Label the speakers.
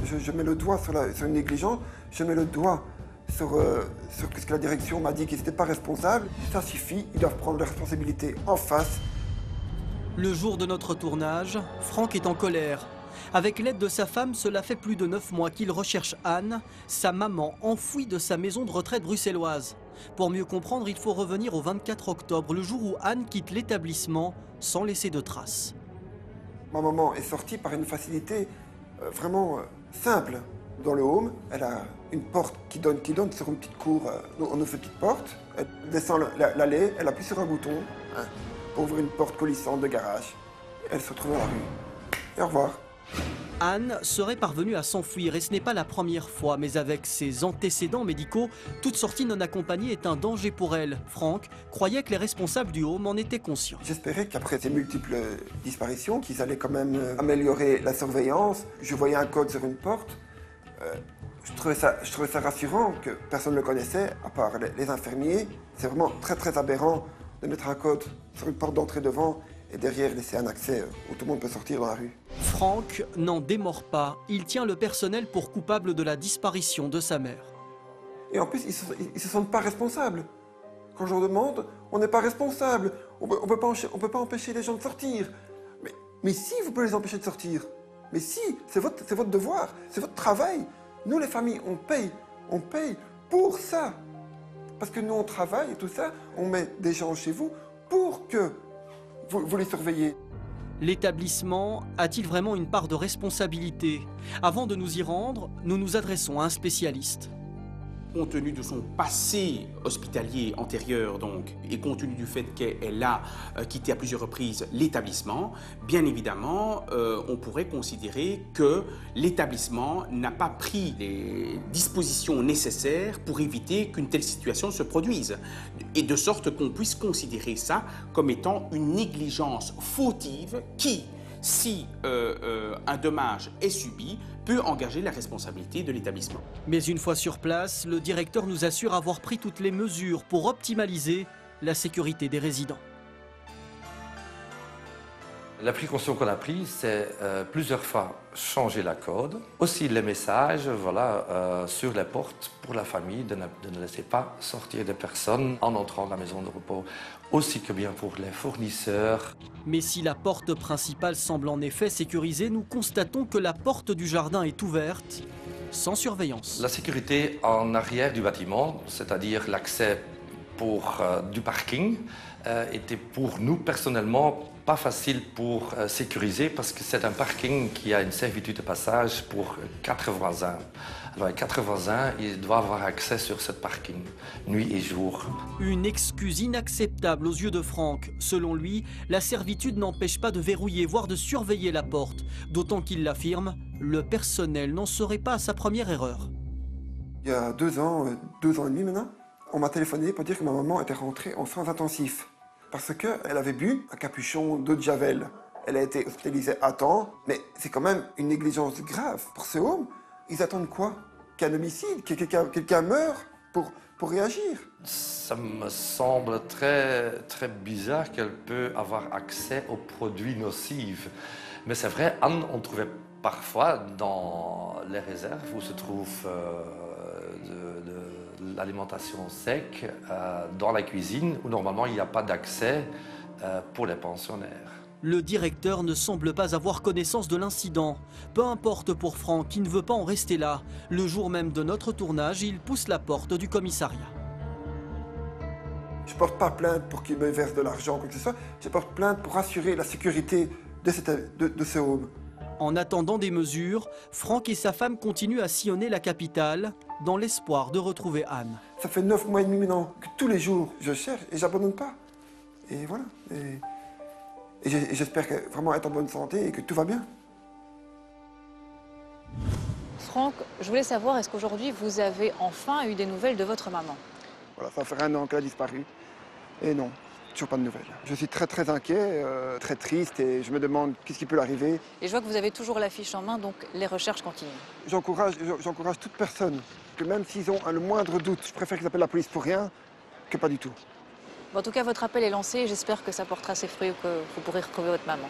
Speaker 1: je mets le doigt sur une négligence, je mets le doigt sur ce que la direction m'a dit qu'ils n'étaient pas responsables. Ça suffit, ils doivent prendre leurs responsabilités en face.
Speaker 2: Le jour de notre tournage, Franck est en colère. Avec l'aide de sa femme, cela fait plus de 9 mois qu'il recherche Anne, sa maman enfouie de sa maison de retraite bruxelloise. Pour mieux comprendre, il faut revenir au 24 octobre, le jour où Anne quitte l'établissement sans laisser de traces.
Speaker 1: Ma maman est sortie par une facilité vraiment simple. Dans le home, elle a une porte qui donne sur une petite cour. On ouvre une petite porte, elle descend l'allée, elle appuie sur un bouton pour ouvrir une porte coulissante de garage. Elle se retrouve dans la rue. Et au revoir.
Speaker 2: Anne serait parvenue à s'enfuir et ce n'est pas la première fois, mais avec ses antécédents médicaux, toute sortie non accompagnée est un danger pour elle. Franck croyait que les responsables du home en étaient conscients.
Speaker 1: J'espérais qu'après ces multiples disparitions, qu'ils allaient quand même améliorer la surveillance. Je voyais un code sur une porte. Je trouvais ça rassurant que personne ne le connaissait, à part les infirmiers. C'est vraiment très aberrant de mettre un code sur une porte d'entrée devant et derrière laisser un accès où tout le monde peut sortir dans la rue.
Speaker 2: Franck n'en démord pas. Il tient le personnel pour coupable de la disparition de sa mère.
Speaker 1: Et en plus, ils ne se sentent pas responsables. Quand je leur demande, on n'est pas responsable. On peut pas empêcher les gens de sortir. Mais si, vous pouvez les empêcher de sortir. Mais si, c'est votre devoir, c'est votre travail. Nous, les familles, on paye pour ça. Parce que nous, on travaille et tout ça, on met des gens chez vous pour que vous les surveillez.
Speaker 2: L'établissement a-t-il vraiment une part de responsabilité? Avant de nous y rendre, nous nous adressons à un spécialiste.
Speaker 3: Compte tenu de son passé hospitalier antérieur donc, et compte tenu du fait qu'elle a quitté à plusieurs reprises l'établissement, bien évidemment, on pourrait considérer que l'établissement n'a pas pris les dispositions nécessaires pour éviter qu'une telle situation se produise. Et de sorte qu'on puisse considérer ça comme étant une négligence fautive qui, si un dommage est subi, peut engager la responsabilité de l'établissement.
Speaker 2: Mais une fois sur place, le directeur nous assure avoir pris toutes les mesures pour optimaliser la sécurité des résidents.
Speaker 4: La précaution qu'on a prise, c'est plusieurs fois changer la code. Aussi les messages sur les portes pour la famille, de ne laisser pas sortir des personnes en entrant dans la maison de repos, aussi que bien pour les fournisseurs.
Speaker 2: Mais si la porte principale semble en effet sécurisée, nous constatons que la porte du jardin est ouverte, sans surveillance.
Speaker 4: La sécurité en arrière du bâtiment, c'est-à-dire l'accès du parking, était pour nous personnellement pas facile pour sécuriser parce que c'est un parking qui a une servitude de passage pour 4 voisins. Alors les 4 voisins, ils doivent avoir accès sur ce parking, nuit et jour.
Speaker 2: Une excuse inacceptable aux yeux de Franck. Selon lui, la servitude n'empêche pas de verrouiller, voire de surveiller la porte. D'autant qu'il l'affirme, le personnel n'en serait pas à sa première erreur.
Speaker 1: Il y a 2 ans et demi maintenant, on m'a téléphoné pour dire que ma maman était rentrée en soins intensifs. Parce qu'elle avait bu un capuchon d'eau de Javel. Elle a été hospitalisée à temps, mais c'est quand même une négligence grave pour ce home. Ils attendent quoi? Qu'un homicide, que quelqu'un meure pour réagir?
Speaker 4: Ça me semble très bizarre qu'elle peut avoir accès aux produits nocifs. Mais c'est vrai, Anne, on trouvait parfois dans les réserves où se trouve de l'alimentation sec, dans la cuisine, où normalement il n'y a pas d'accès pour les pensionnaires.
Speaker 2: Le directeur ne semble pas avoir connaissance de l'incident. Peu importe pour Franck, qui ne veut pas en rester là. Le jour même de notre tournage, il pousse la porte du commissariat.
Speaker 1: Je ne porte pas plainte pour qu'il me verse de l'argent ou quoi que ce soit. Je porte plainte pour assurer la sécurité de ce home.
Speaker 2: En attendant des mesures, Franck et sa femme continuent à sillonner la capitale dans l'espoir de retrouver Anne.
Speaker 1: Ça fait 9 mois et demi maintenant que tous les jours je cherche et j'abandonne pas. Et voilà. Et j'espère vraiment être en bonne santé et que tout va bien.
Speaker 5: Franck, je voulais savoir, est-ce qu'aujourd'hui vous avez enfin eu des nouvelles de votre maman?
Speaker 1: Voilà, ça fait 1 an qu'elle a disparu. Et non, toujours pas de nouvelles. Je suis très inquiet, très triste et je me demande qu'est-ce qui peut l'arriver.
Speaker 5: Et je vois que vous avez toujours la fiche en main, donc les recherches continuent.
Speaker 1: J'encourage toute personne, que même s'ils ont le moindre doute, je préfère qu'ils appellent la police pour rien que pas du tout.
Speaker 5: Bon, en tout cas, votre appel est lancé et j'espère que ça portera ses fruits et que vous pourrez retrouver votre maman.